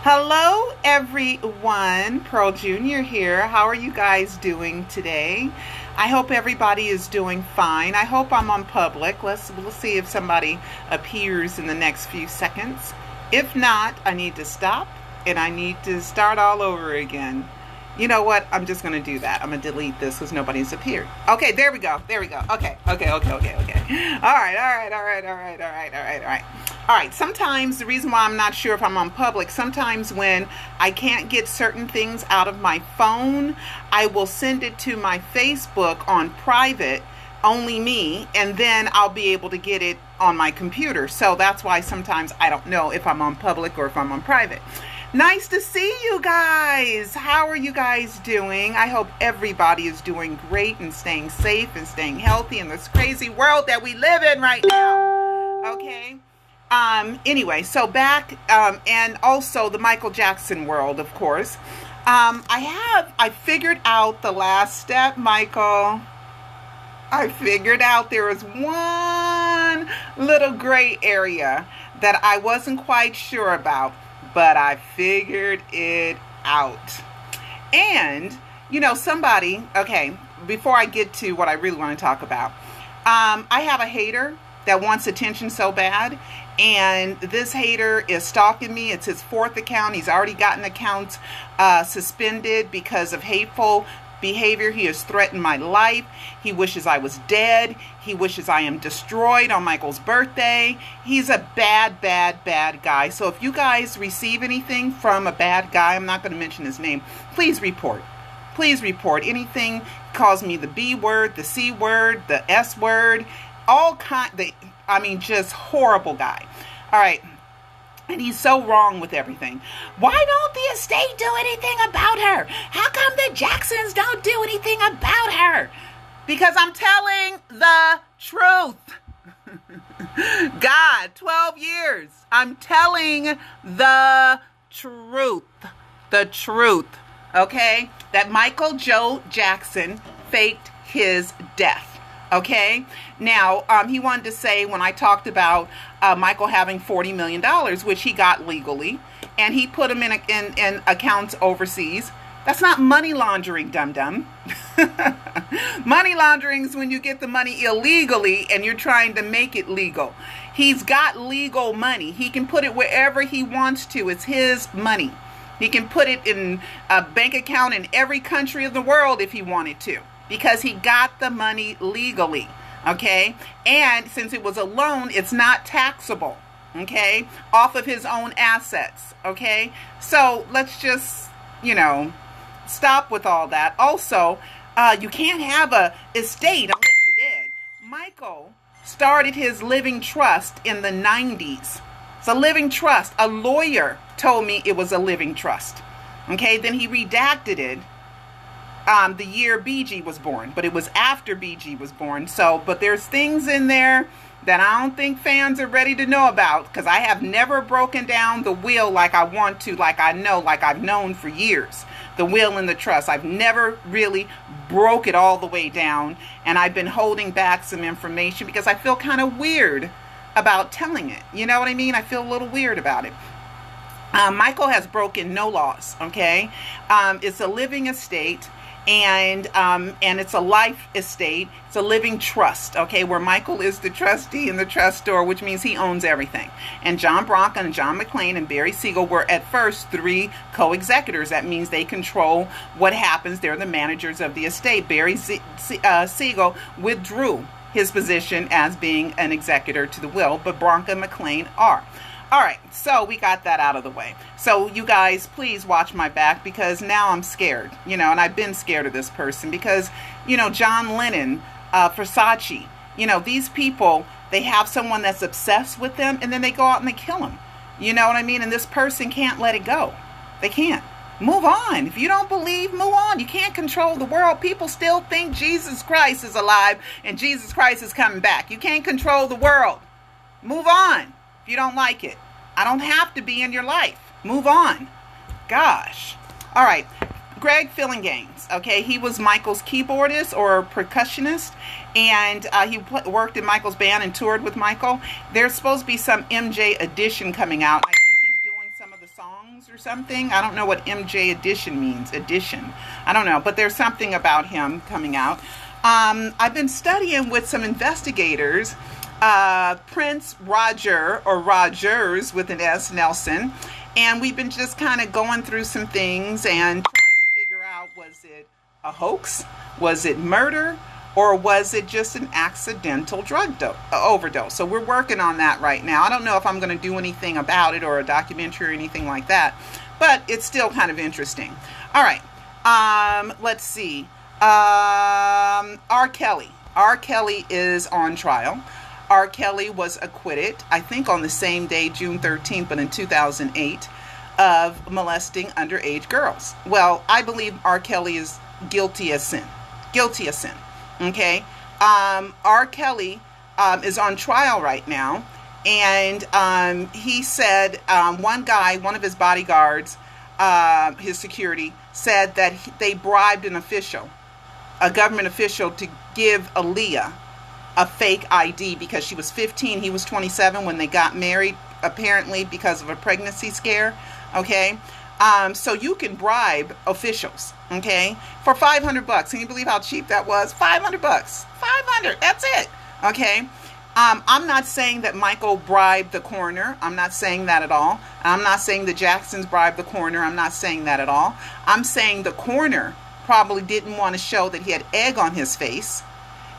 Hello everyone, Pearl Jr. here. How are you guys doing today? I hope everybody is doing fine. I hope I'm on public. We'll see if somebody appears in the next few seconds. If not, I need to stop and I need to start all over again. You know what? I'm just going to do that. I'm going to delete this because nobody's appeared. Okay, there we go. There we go. Okay. All right. Sometimes the reason why I'm not sure if I'm on public, sometimes when I can't get certain things out of my phone, I will send it to my Facebook on private, only me, and then I'll be able to get it on my computer. So that's why sometimes I don't know if I'm on public or if I'm on private. Nice to see you guys. How are you guys doing? I hope everybody is doing great and staying safe and staying healthy in this crazy world that we live in right now. Okay. Anyway, so back, and also the Michael Jackson world, of course. I figured out the last step, Michael. I figured out there was one little gray area that I wasn't quite sure about, but I figured it out. And, you know, okay, before I get to what I really want to talk about, I have a hater that wants attention so bad, and this hater is stalking me. It's his fourth account. He's already gotten accounts suspended because of hateful behavior. He has threatened my life. He wishes I was dead. He wishes I am destroyed on Michael's birthday. He's a bad guy. So if you guys receive anything from a bad guy, I'm not going to mention his name, please report. Please report anything. Calls me the B word, the C word, the S word, just horrible guy. All right. And he's so wrong with everything. Why don't the estate do anything about her? How come the Jacksons don't do anything about her? Because I'm telling the truth. God, 12 years. I'm telling the truth. The truth. Okay? That Michael Joe Jackson faked his death. Okay. Now, he wanted to say when I talked about Michael having $40 million, which he got legally, and he put them in accounts overseas. That's not money laundering, dum-dum. Money laundering is when you get the money illegally and you're trying to make it legal. He's got legal money. He can put it wherever he wants to. It's his money. He can put it in a bank account in every country of the world if he wanted to, because he got the money legally, okay? And since it was a loan, it's not taxable, okay? Off of his own assets, okay? So let's just, stop with all that. Also, you can't have a estate unless you did. Michael started his living trust in the 90s. It's a living trust. A lawyer told me it was a living trust, okay? Then he redacted it. The year BG was born, but it was after BG was born. But there's things in there that I don't think fans are ready to know about, because I have never broken down the will like I want to, like I've known for years. The will and the trust. I've never really broke it all the way down, and I've been holding back some information because I feel kind of weird about telling it. You know what I mean? I feel a little weird about it. Michael has broken no laws, okay? It's a living estate. And it's a life estate. It's a living trust, okay, where Michael is the trustee and the trustor, which means he owns everything. And John Bronca and John McClain and Barry Siegel were at first 3 co-executors. That means they control what happens. They're the managers of the estate. Barry Siegel withdrew his position as being an executor to the will, but Bronca and McClain are. All right, so we got that out of the way. So you guys, please watch my back, because now I'm scared, and I've been scared of this person because, John Lennon, Versace, these people, they have someone that's obsessed with them, and then they go out and they kill them. You know what I mean? And this person can't let it go. They can't. Move on. If you don't believe, move on. You can't control the world. People still think Jesus Christ is alive and Jesus Christ is coming back. You can't control the world. Move on. If you don't like it, I don't have to be in your life. Move on. Gosh. All right. Greg Fillinganes. Okay. He was Michael's keyboardist or percussionist. And he worked in Michael's band and toured with Michael. There's supposed to be some MJ edition coming out. I think he's doing some of the songs or something. I don't know what MJ edition means. Edition. I don't know, but there's something about him coming out. I've been studying with some investigators, Prince Roger, or Rogers with an S, Nelson, and we've been just kind of going through some things and trying to figure out, was it a hoax? Was it murder? Or was it just an accidental drug overdose? So we're working on that right now. I don't know if I'm going to do anything about it or a documentary or anything like that, but it's still kind of interesting. All right. Let's see. R. Kelly. R. Kelly is on trial. R. Kelly was acquitted, I think on the same day, June 13th, but in 2008, of molesting underage girls. Well, I believe R. Kelly is guilty as sin. Guilty as sin. Okay. R. Kelly is on trial right now, and he said one of his bodyguards, his security, said that they bribed an official, a government official, to give Aaliyah a fake ID because she was 15, he was 27 when they got married, apparently because of a pregnancy scare. Okay. So you can bribe officials, okay, for $500. Can you believe how cheap that was? $500. $500. That's it. Okay. I'm not saying that Michael bribed the coroner. I'm not saying that at all. I'm not saying the Jacksons bribed the coroner. I'm not saying that at all. I'm saying the coroner probably didn't want to show that he had egg on his face.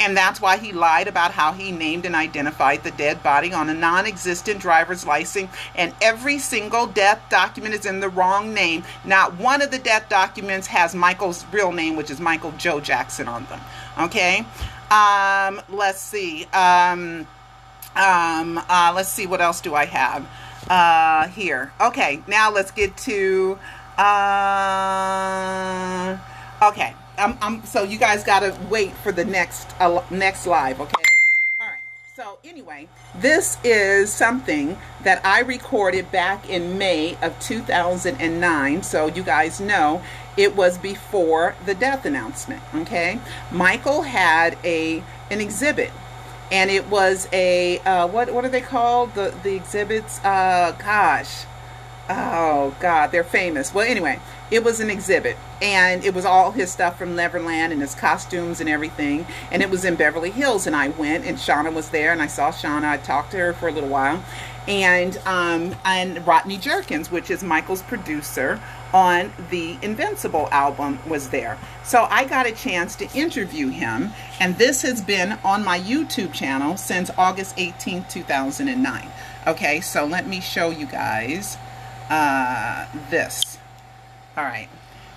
And that's why he lied about how he named and identified the dead body on a non-existent driver's license. And every single death document is in the wrong name. Not one of the death documents has Michael's real name, which is Michael Joe Jackson, on them. Okay. Let's see. Let's see. What else do I have here? Okay. Now let's get to. Okay. So you guys gotta wait for the next live, okay? All right. So anyway, this is something that I recorded back in May of 2009. So you guys know it was before the death announcement, okay? Michael had an exhibit, and it was a what are they called? The exhibits? Gosh. Oh God, they're famous. Well, anyway, it was an exhibit, and it was all his stuff from Neverland and his costumes and everything, and it was in Beverly Hills. And I went, and Shauna was there, and I saw Shauna. I talked to her for a little while, and Rodney Jerkins, which is Michael's producer on the INvincible album, was there. So I got a chance to interview him, and this has been on my YouTube channel since August 18th, 2009. Okay, so let me show you guys this. All right,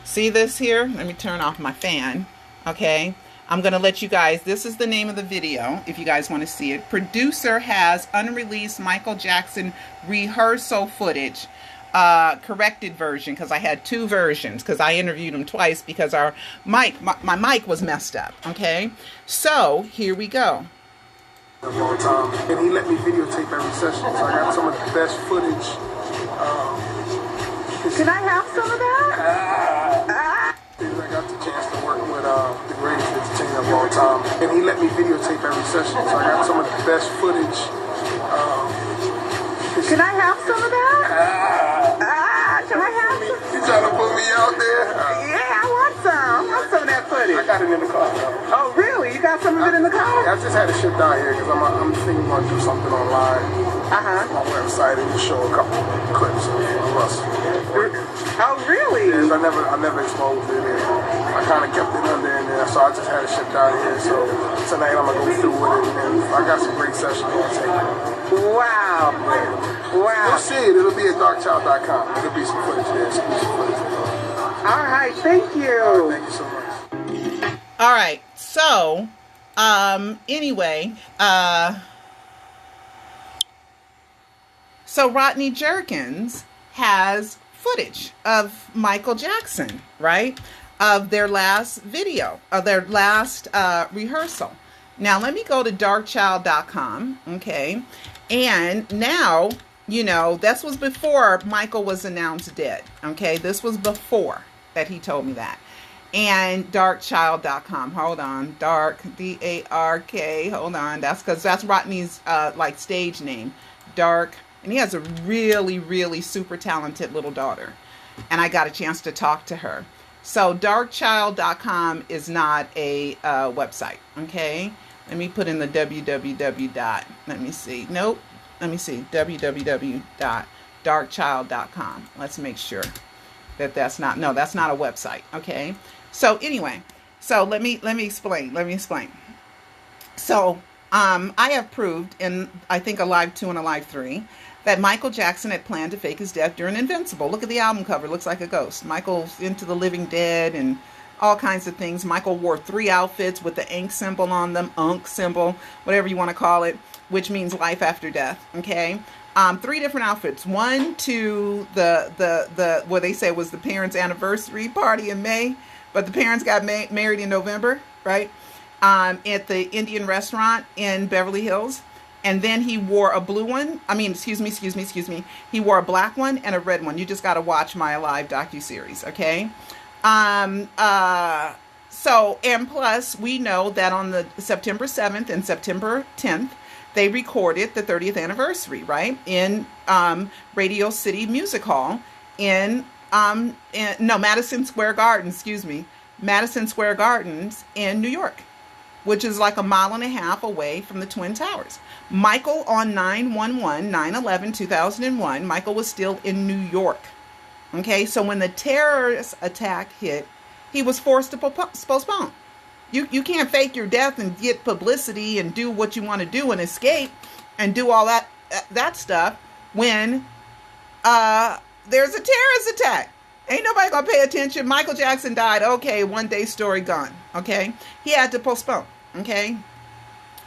see this here? Let me turn off my fan. Okay, I'm gonna let you guys, this is the name of the video if you guys want to see it. Producer has unreleased Michael Jackson rehearsal footage, corrected version, because I had two versions, because I interviewed him twice because our mic, my mic was messed up. Okay, so here we go. A long time, and he let me videotape every session, so I got some of the best footage. Can I have some of that? I got the chance to work with the greatest entertainer of all time, and he let me videotape every session, so I got some of the best footage. Can I have some of that? Can I have some? You trying to put me out there? Yeah, I want some. I want some of that footage. I got it in the car. Oh, really? You got some of it in the car? I just had it shipped down here because I'm thinking about do something online. On my website and just show a couple clips of us working. Oh, really? Yes, I never exposed it. I kind of kept it under in there, so I just had it shipped out here. So tonight I'm gonna go through with it, and I got some great sessions to take. Wow. Yeah. Wow. You'll see it. It'll be at darkchild.com. There'll be some footage there, exclusive footage. All right. Thank you. All right, thank you so much. All right. So, anyway, so Rodney Jerkins has footage of Michael Jackson, right? Of their last video, of their last rehearsal. Now, let me go to darkchild.com, okay? And now, you know, this was before Michael was announced dead, okay? This was before that he told me that. And darkchild.com, hold on, dark, D-A-R-K, hold on, that's because that's Rodney's, like, stage name, darkchild. And he has a really, really super talented little daughter. And I got a chance to talk to her. So darkchild.com is not a website, okay? Let me put in the www dot. Let me see. Nope. Let me see. www.darkchild.com. Let's make sure that that's not. No, that's not a website. Okay. So anyway, so let me explain. Let me explain. So I have proved in I think Alive 2 and Alive 3 that Michael Jackson had planned to fake his death during Invincible. Look at the album cover. It looks like a ghost. Michael's into the living dead and all kinds of things. Michael wore 3 outfits with the ink symbol on them, unk symbol, whatever you want to call it, which means life after death. Okay. 3 different outfits. One to the what they say was the parents' anniversary party in May, but the parents got married in November, right? At the Indian restaurant in Beverly Hills. And then he wore a blue one. I mean, excuse me. He wore a black one and a red one. You just got to watch my Alive Docu-series, okay? So, and plus, we know that on the September 7th and September 10th, they recorded the 30th anniversary, right? In Radio City Music Hall Madison Square Gardens, Madison Square Gardens in New York, which is like a mile and a half away from the Twin Towers. Michael on 9/11/2001, Michael was still in New York. Okay, so when the terrorist attack hit, he was forced to postpone. You can't fake your death and get publicity and do what you want to do and escape and do all that stuff when there's a terrorist attack. Ain't nobody gonna pay attention. Michael Jackson died. Okay, one day story gone. Okay, he had to postpone. Okay,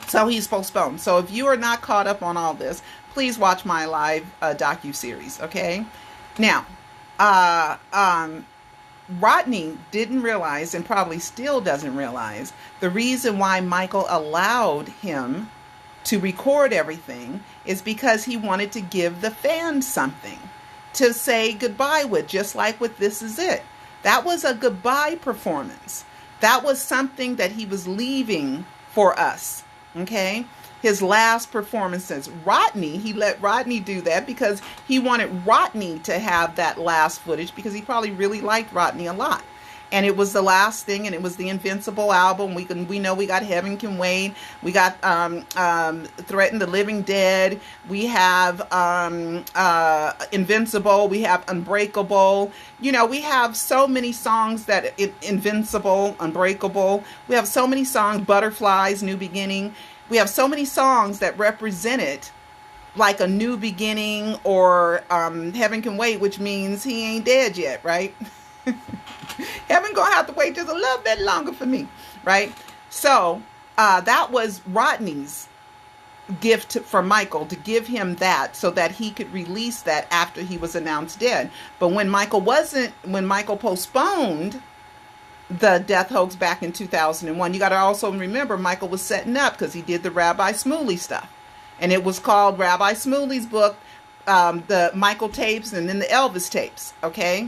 so he's postponed. So if you are not caught up on all this, please watch my Alive docu-series. Okay, now Rodney didn't realize, and probably still doesn't realize, the reason why Michael allowed him to record everything is because he wanted to give the fans something to say goodbye with, just like with This Is It. That was a goodbye performance. That was something that he was leaving for us, okay? His last performances. Rodney, he let Rodney do that because he wanted Rodney to have that last footage because he probably really liked Rodney a lot. And it was the last thing, and it was the Invincible album. We know we got Heaven Can Wait. We got Threaten the Living Dead. We have Invincible. We have Unbreakable. You know, we have so many songs that Invincible, Unbreakable. We have so many songs, Butterflies, New Beginning. We have so many songs that represented like a new beginning, or Heaven Can Wait, which means he ain't dead yet, right? Heaven gonna have to wait just a little bit longer for me, right? So that was Rodney's gift for Michael, to give him that so that he could release that after he was announced dead. But when Michael postponed the death hoax back in 2001, you got to also remember Michael was setting up because he did the Rabbi Smooley stuff, and it was called Rabbi Smooley's book, the Michael tapes, and then the Elvis tapes. Okay,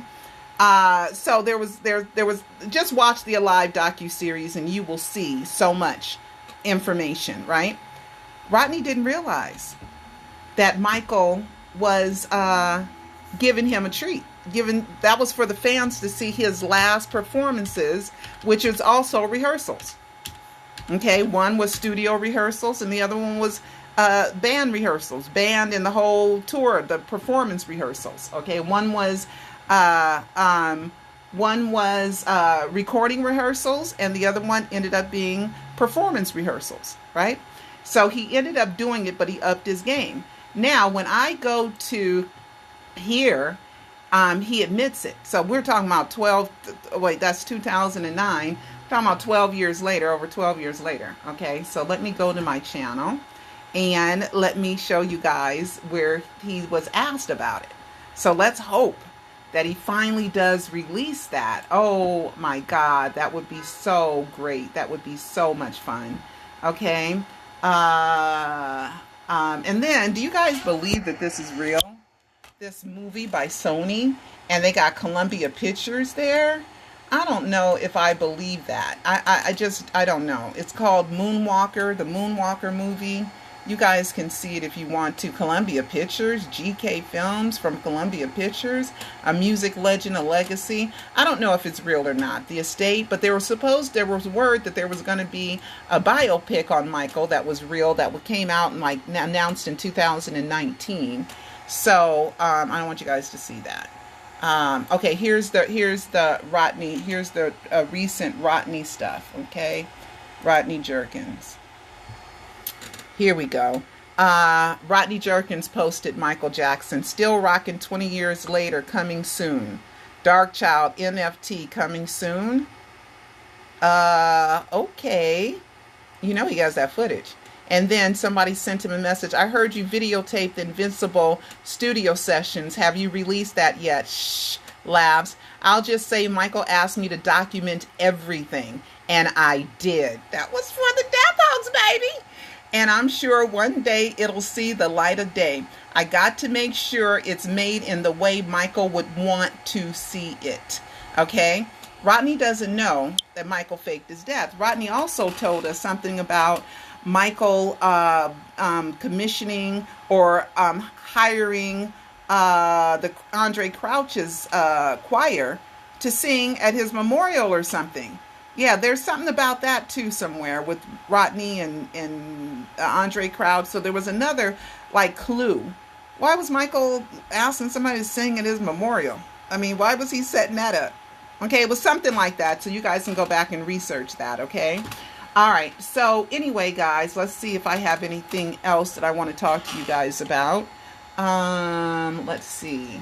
so there was just watch the Alive docu-series and you will see so much information. Right? Rodney didn't realize that Michael was giving him a treat. That was for the fans to see his last performances, which is also rehearsals. Okay, one was studio rehearsals and the other one was band rehearsals, band and the whole tour, the performance rehearsals. Okay, one was recording rehearsals, and the other one ended up being performance rehearsals. Right? So he ended up doing it, but he upped his game. Now, when I go to here, he admits it. So we're talking about that's 2009. We're talking about 12 years later, over 12 years later. Okay, so let me go to my channel and let me show you guys where he was asked about it. So let's hope that he finally does release that. Oh my God, that would be so great. That would be so much fun. Okay. And then, do you guys believe that this is real? This movie by Sony, and they got Columbia Pictures there. I don't know if I believe that. I don't know. It's called Moonwalker, the Moonwalker movie. You guys can see it if you want to. Columbia Pictures, GK Films from Columbia Pictures, A Music Legend, A Legacy. I don't know if it's real or not, The Estate, but there was word that there was going to be a biopic on Michael that was real, that came out and like announced in 2019. So I don't want you guys to see that. Okay, here's the Rodney, here's the recent Rodney stuff, okay? Rodney Jerkins. Here we go. Rodney Jerkins posted Michael Jackson, still rocking 20 years later, coming soon. Dark Child, NFT, coming soon. Okay. You know he has that footage. And then somebody sent him a message. I heard you videotaped the INvincible studio sessions. Have you released that yet? Shh, laughs. I'll just say Michael asked me to document everything. And I did. That was for the Death Hoax, baby. And I'm sure one day it'll see the light of day. I got to make sure it's made in the way Michael would want to see it. Okay? Rodney doesn't know that Michael faked his death. Rodney also told us something about Michael commissioning or hiring the Andre Crouch's choir to sing at his memorial or something. Yeah, there's something about that too somewhere with Rodney and Andre Crouch. So there was another like clue. Why was Michael asking somebody to sing at his memorial? I mean, why was he setting that up? Okay, it was something like that. So you guys can go back and research that, okay? All right. So anyway, guys, let's see if I have anything else that I want to talk to you guys about. Let's see.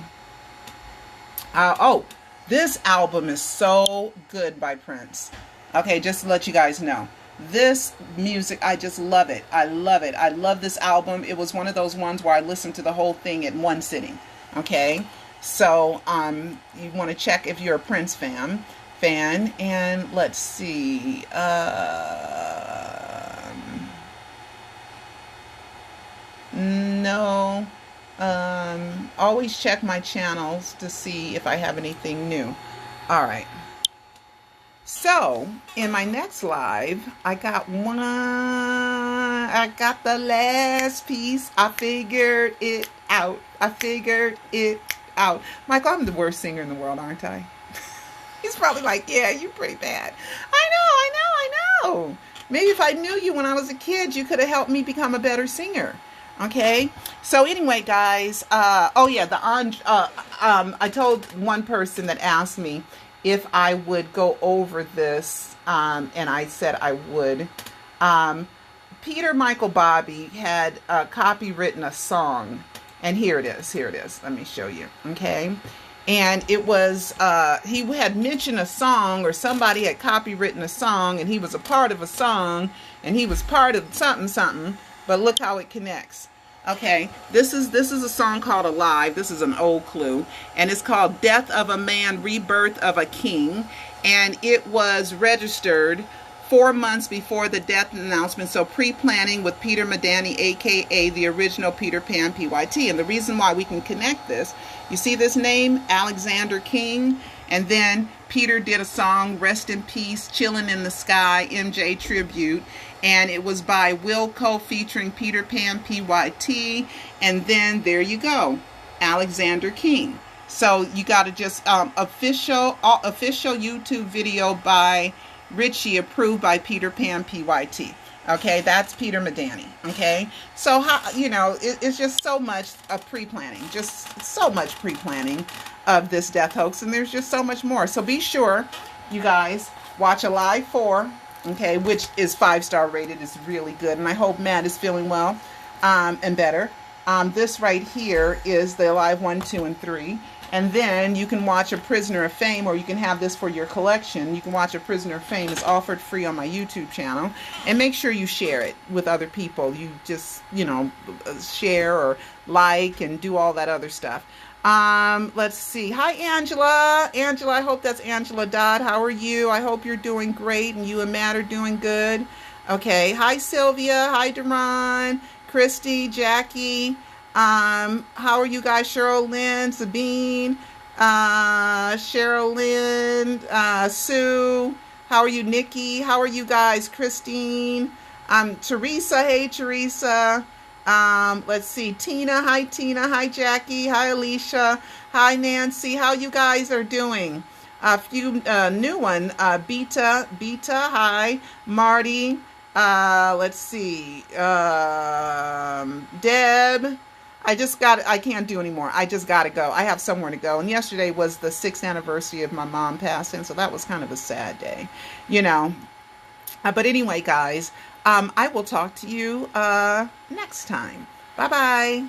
Oh, this album is so good by Prince. Okay, just to let you guys know. This music, I just love it. I love it. I love this album. It was one of those ones where I listened to the whole thing in one sitting. Okay? So, you want to check if you're a Prince fan. And let's see. No. Always check my channels to see if I have anything new. All right. So, in my next live, I got the last piece. I figured it out. Michael, I'm the worst singer in the world, aren't I? He's probably like, yeah, you're pretty bad. I know. Maybe if I knew you when I was a kid, you could have helped me become a better singer. Okay, so anyway, guys, I told one person that asked me if I would go over this, and I said I would. Peter Michael Bobby had copywritten a song, and here it is. Let me show you, okay? And it was, he had mentioned a song, or somebody had copywritten a song, and he was a part of a song, and he was part of something, but look how it connects. Okay, this is a song called Alive. This is an old clue, and it's called Death of a Man, Rebirth of a King, and it was registered 4 months before the death announcement, so pre-planning with Peter Medani, aka the original Peter Pan PYT. And the reason why we can connect this, you see this name, Alexander King, and then Peter did a song, Rest in Peace, Chillin' in the Sky, MJ Tribute, and it was by Wilco featuring Peter Pan PYT, and then there you go, Alexander King. So you got to just official YouTube video by Richie, approved by Peter Pan PYT. Okay, that's Peter Medani. Okay, so how, you know, it's just so much of pre-planning, just so much pre-planning of this death hoax, and there's just so much more. So be sure, you guys, watch Alive 4, okay, which is 5-star rated. It's really good, and I hope Matt is feeling well and better. This right here is the Alive 1, 2, and 3. And then you can watch A Prisoner of Fame, or you can have this for your collection. You can watch A Prisoner of Fame. It's offered free on my YouTube channel. And make sure you share it with other people. You just, you know, share or like and do all that other stuff. Let's see. Hi, Angela. Angela, I hope that's Angela Dodd. How are you? I hope you're doing great and you and Matt are doing good. Okay. Hi, Sylvia. Hi, Duran. Christy, Jackie. How are you guys? Cheryl Lynn, Sabine, Cheryl Lynn, Sue. How are you, Nikki? How are you guys? Christine, Teresa. Hey, Teresa. Let's see. Tina. Hi, Jackie. Hi, Alicia. Hi, Nancy. How you guys are doing? A few new one. Beta. Hi. Marty. Let's see. Deb. I can't do anymore. I just got to go. I have somewhere to go. And yesterday was the 6th anniversary of my mom passing. So that was kind of a sad day, you know. But anyway, guys, I will talk to you next time. Bye-bye.